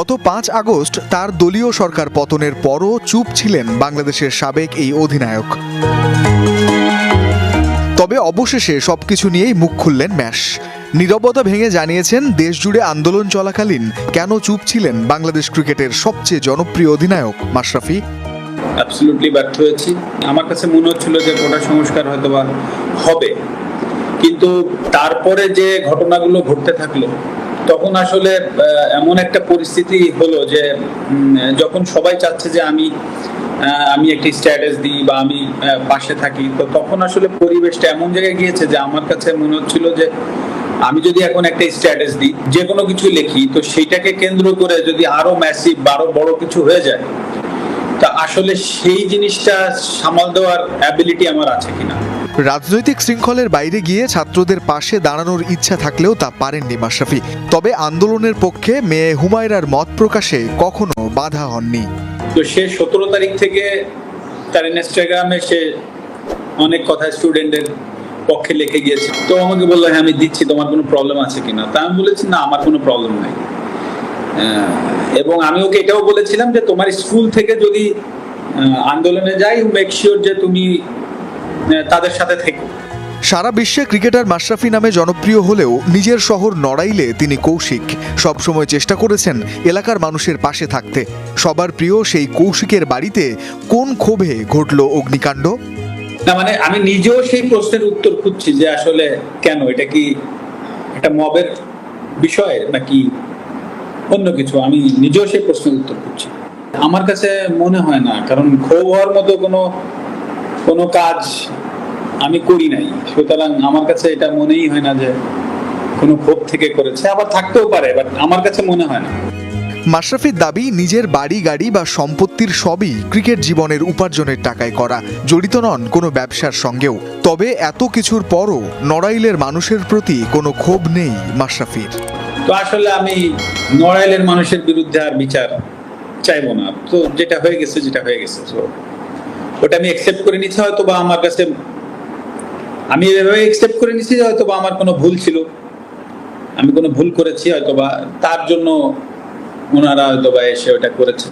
গত ৫ আগস্ট তার দলীয় সরকার পতনের পরও চুপ ছিলেন বাংলাদেশের সাবেক এই অধিনায়ক। তবে অবশেষে সবকিছু নিয়েই মুখ খুললেন ম্যাশ। নীরবতা ভেঙে জানিয়েছেন দেশজুড়ে আন্দোলন চলাকালীন কেন চুপ ছিলেন বাংলাদেশ ক্রিকেটের সবচেয়ে জনপ্রিয় অধিনায়ক মাশরাফি। অ্যাবসলিউটলি ব্যর্থ হয়েছি। আমার কাছে মনে হচ্ছিল যে কোটা সংস্কার হয়তো বা হবে, কিন্তু তারপরে যে ঘটনাগুলো ঘটতে থাকলো তখন আসলে এমন একটা পরিস্থিতি হলো যে যখন সবাই চাচ্ছে যে আমি একটি স্ট্যাটাস দিই বা আমি পাশে থাকি, তো তখন আসলে পরিবেশটা এমন জায়গায় গিয়েছে যে আমার কাছে মনে হচ্ছিল যে আমি যদি এখন একটা স্ট্যাটাস দিই, যে কোনো কিছু লিখি, তো সেইটাকে কেন্দ্র করে যদি আরো ম্যাসিভ আরো বড় কিছু হয়ে যায়, তা আসলে সেই জিনিসটা সামাল দেওয়ার অ্যাবিলিটি আমার আছে কিনা। রাজনৈতিক শৃঙ্খলের বাইরে গিয়ে ছাত্রদের পাশে দাঁড়ানোর ইচ্ছা থাকলেও তা পারেননি মাশরাফি। তবে আন্দোলনের পক্ষে মেয়ে হুমায়রার মত প্রকাশে কখনো বাধা হননি। তো সে 17 তারিখ থেকে তার ইনস্টাগ্রামে সে অনেক কথা স্টুডেন্টদের পক্ষে লিখে গিয়েছে। তো আমাকে বললো, হ্যাঁ আমি দিচ্ছি, তোমার কোনো প্রবলেম আছে কিনা। তা আমি বলেছি, না আমার কোনো প্রবলেম নাই। এবং আমি ওকে এটাও বলেছিলাম যে তোমার স্কুল থেকে যদি আন্দোলনে যাই, মেক শিওর যে তুমি তাদের সাথে থেকো। সারা বিশ্বে ক্রিকেটার মাশরাফি নামে জনপ্রিয় হলেও নিজের শহর নড়াইলে তিনি কৌশিক। সবসময় চেষ্টা করেছেন এলাকার মানুষের পাশে থাকতে। সবার প্রিয় সেই কৌশিকের বাড়িতে কোন ক্ষোভে ঘটল অগ্নিকাণ্ড? না মানে আমি নিজেও সেই প্রশ্নের উত্তর খুঁজছি যে আসলে কেন, এটা কি একটা মবের বিষয় নাকি অন্য কিছু, আমি নিজেও সেই প্রশ্নের উত্তর খুঁজছি। আমার কাছে মনে হয় না, কারণ ক্ষোভ হওয়ার মতো কোনো কাজ আমি করি নাই, সুতরাং আমার কাছে এটা মনেই হয় না যে কোনো ক্ষোভ থেকে করেছে। আবার থাকতেও পারে, বাট আমার কাছে মনে হয় না। মাশরাফির দাবি, নিজের বাড়ি গাড়ি বা সম্পত্তির সবই ক্রিকেট জীবনের উপার্জনের টাকায় করা, জড়িত নন কোনো ব্যবসার সঙ্গেও। তবে এত কিছুর পরও নড়াইলের মানুষের প্রতি কোনো ক্ষোভ নেই মাশরাফির। তো আসলে আমি নড়াইলের মানুষের বিরুদ্ধে আর বিচার চাইবো না। তো যেটা হয়ে গেছে তো ওটা আমি অ্যাকসেপ্ট করে নিচ্ছি। হয়তো বা আমার কাছে আমি এভাবে অ্যাকসেপ্ট করে নিচ্ছি যে হয়তো বা আমার কোনো ভুল ছিল, আমি কোনো ভুল করেছি, হয়তো বা তার জন্য ওনারা হয়তো বা এসে ওটা করেছে।